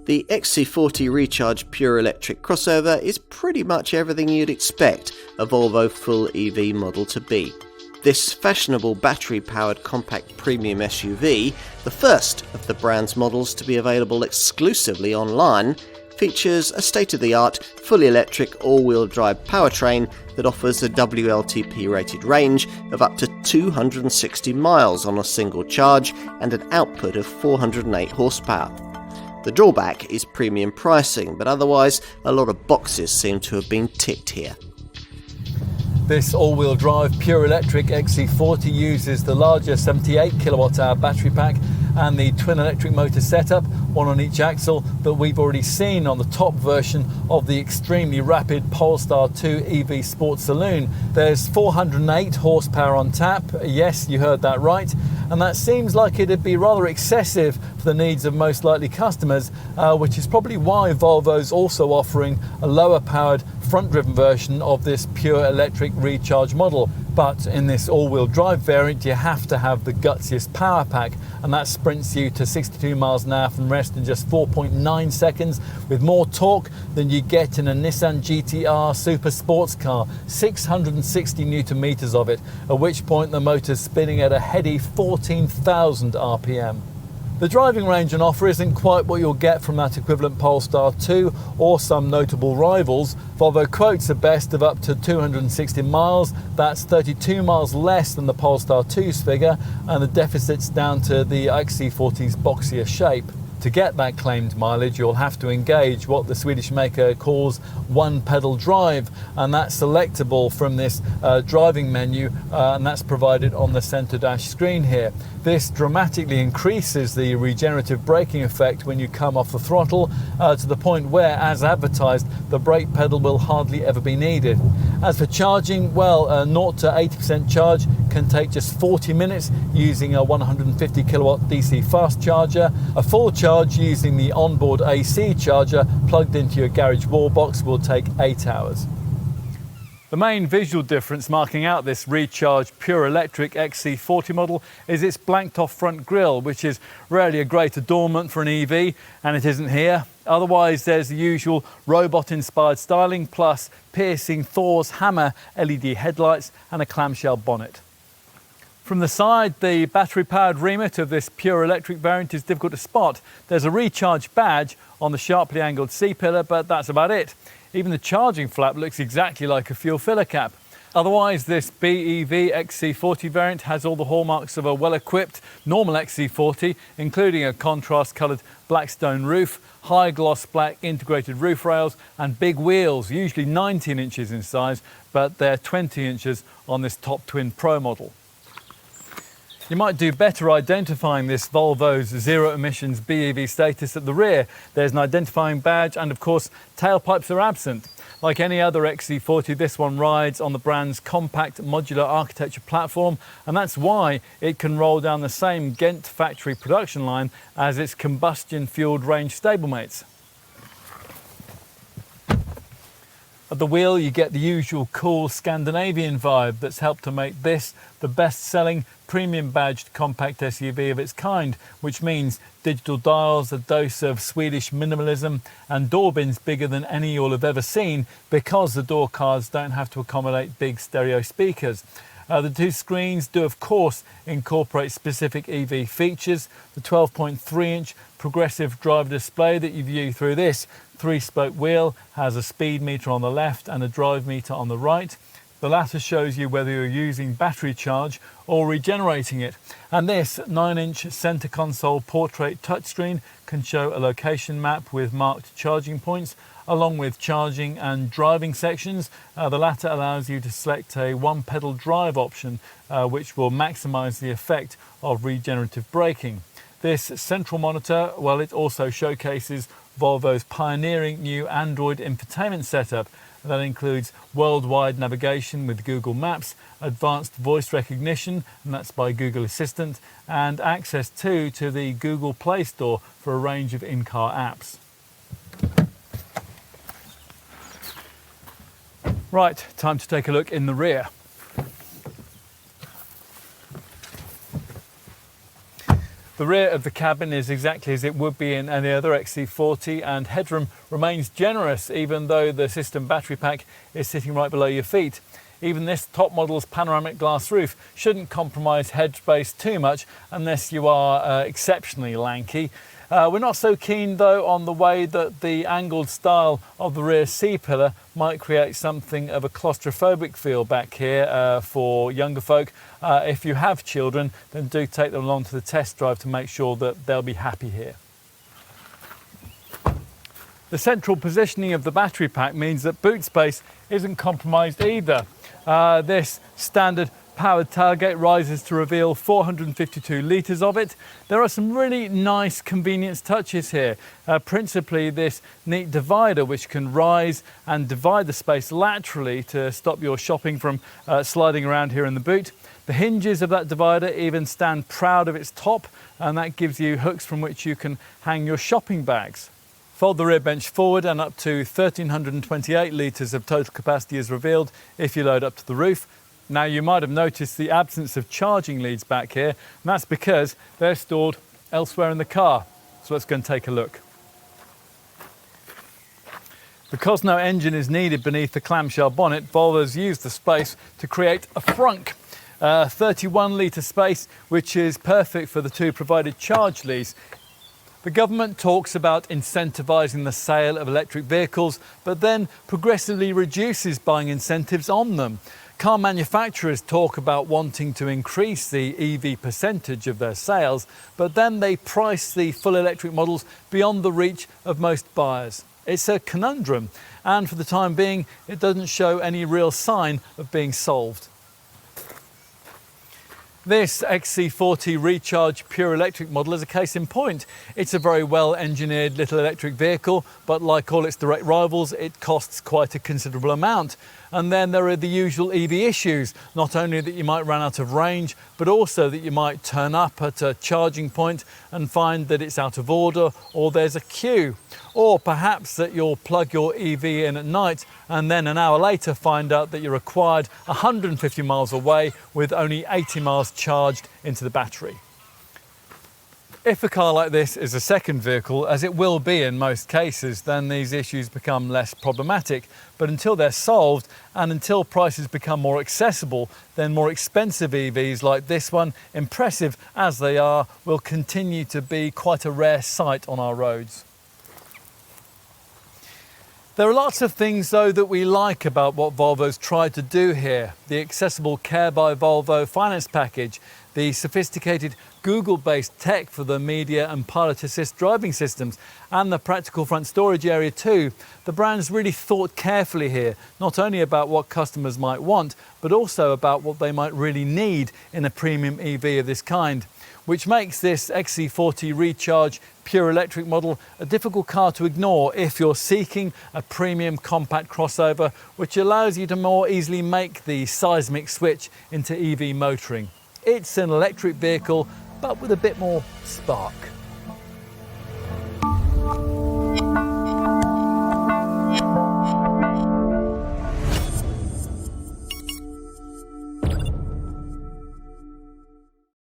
The XC40 Recharge Pure Electric crossover is pretty much everything you'd expect a Volvo full EV model to be. This fashionable battery-powered compact premium SUV, the first of the brand's models to be available exclusively online, features a state-of-the-art, fully electric all-wheel drive powertrain that offers a WLTP-rated range of up to 260 miles on a single charge and an output of 408 horsepower. The drawback is premium pricing, but otherwise a lot of boxes seem to have been ticked here. This all-wheel drive pure electric XC40 uses the larger 78 kilowatt-hour battery pack and the twin electric motor setup, one on each axle, that we've already seen on the top version of the extremely rapid Polestar 2 EV Sport Saloon. There's 408 horsepower on tap, yes, you heard that right, and that seems like it'd be rather excessive for the needs of most likely customers, which is probably why Volvo's also offering a lower powered front-driven version of this pure electric Recharge model. But in this all-wheel drive variant, you have to have the gutsiest power pack, and that sprints you to 62 miles an hour from rest in just 4.9 seconds, with more torque than you get in a Nissan GT-R super sports car, 660 newton meters of it, at which point the motor's spinning at a heady 14,000 RPM. The driving range on offer isn't quite what you'll get from that equivalent Polestar 2 or some notable rivals. Volvo quotes a best of up to 260 miles, that's 32 miles less than the Polestar 2's figure, and the deficit's down to the XC40's boxier shape. To get that claimed mileage, you'll have to engage what the Swedish maker calls one pedal drive, and that's selectable from this driving menu, and that's provided on the center dash screen here. This dramatically increases the regenerative braking effect when you come off the throttle, to the point where, as advertised, the brake pedal will hardly ever be needed. As for charging, well, a 0 to 80% charge can take just 40 minutes using a 150 kilowatt DC fast charger. A full charge using the onboard AC charger plugged into your garage wall box will take 8 hours. The main visual difference marking out this Recharge pure electric XC40 model is its blanked off front grille, which is rarely a great adornment for an EV, and it isn't here. Otherwise, there's the usual robot-inspired styling, plus piercing Thor's hammer LED headlights and a clamshell bonnet. From the side, the battery-powered remit of this pure electric variant is difficult to spot. There's a Recharge badge on the sharply angled C-pillar, but that's about it. Even the charging flap looks exactly like a fuel filler cap. Otherwise, this BEV XC40 variant has all the hallmarks of a well-equipped normal XC40, including a contrast-coloured Blackstone roof, high-gloss black integrated roof rails, and big wheels, usually 19 inches in size, but they're 20 inches on this top twin Pro model. You might do better identifying this Volvo's zero emissions BEV status at the rear. There's an identifying badge, and of course tailpipes are absent. Like any other XC40, this one rides on the brand's compact modular architecture platform, and that's why it can roll down the same Ghent factory production line as its combustion fueled range stablemates. At the wheel, you get the usual cool Scandinavian vibe that's helped to make this the best-selling premium badged compact SUV of its kind, which means digital dials, a dose of Swedish minimalism, and door bins bigger than any you'll have ever seen, because the door cards don't have to accommodate big stereo speakers. The two screens do of course incorporate specific EV features. The 12.3-inch progressive driver display that you view through this 3-spoke wheel has a speed meter on the left and a drive meter on the right. The latter shows you whether you're using battery charge or regenerating it. And this 9-inch center console portrait touchscreen can show a location map with marked charging points, along with charging and driving sections. The latter allows you to select a one-pedal drive option, which will maximize the effect of regenerative braking. This central monitor, well, it also showcases Volvo's pioneering new Android infotainment setup that includes worldwide navigation with Google Maps, advanced voice recognition, and that's by Google Assistant, and access to the Google Play Store for a range of in-car apps. Right, time to take a look in the rear. The rear of the cabin is exactly as it would be in any other XC40, and headroom remains generous even though the system battery pack is sitting right below your feet. Even this top model's panoramic glass roof shouldn't compromise head space too much unless you are exceptionally lanky. We're not so keen though on the way that the angled style of the rear C-pillar might create something of a claustrophobic feel back here for younger folk. If you have children, then do take them along to the test drive to make sure that they'll be happy here. The central positioning of the battery pack means that boot space isn't compromised either. This standard powered tailgate rises to reveal 452 litres of it. There are some really nice convenience touches here, principally this neat divider which can rise and divide the space laterally to stop your shopping from sliding around here in the boot. The hinges of that divider even stand proud of its top, and that gives you hooks from which you can hang your shopping bags. Fold the rear bench forward and up to 1,328 litres of total capacity is revealed if you load up to the roof. Now you might have noticed the absence of charging leads back here, and that's because they're stored elsewhere in the car. So let's go and take a look. Because no engine is needed beneath the clamshell bonnet, Volvo's used the space to create a frunk. 31 litre space, which is perfect for the two provided charge leads. The government talks about incentivising the sale of electric vehicles, but then progressively reduces buying incentives on them. Car manufacturers talk about wanting to increase the EV percentage of their sales, but then they price the full electric models beyond the reach of most buyers. It's a conundrum, and for the time being, it doesn't show any real sign of being solved. This XC40 Recharge pure electric model is a case in point. It's a very well engineered little electric vehicle, but like all its direct rivals, it costs quite a considerable amount. And then there are the usual EV issues, not only that you might run out of range, but also that you might turn up at a charging point and find that it's out of order or there's a queue. Or perhaps that you'll plug your EV in at night and then an hour later find out that you're required 150 miles away with only 80 miles charged into the battery. If a car like this is a second vehicle, as it will be in most cases, then these issues become less problematic. But until they're solved and until prices become more accessible, then more expensive EVs like this one, impressive as they are, will continue to be quite a rare sight on our roads. There are lots of things though that we like about what Volvo's tried to do here. The accessible Care by Volvo finance package, the sophisticated Google-based tech for the media and pilot assist driving systems, and the practical front storage area too. The brand's really thought carefully here, not only about what customers might want, but also about what they might really need in a premium EV of this kind, which makes this XC40 Recharge pure electric model a difficult car to ignore if you're seeking a premium compact crossover which allows you to more easily make the seismic switch into EV motoring. It's an electric vehicle, but with a bit more spark.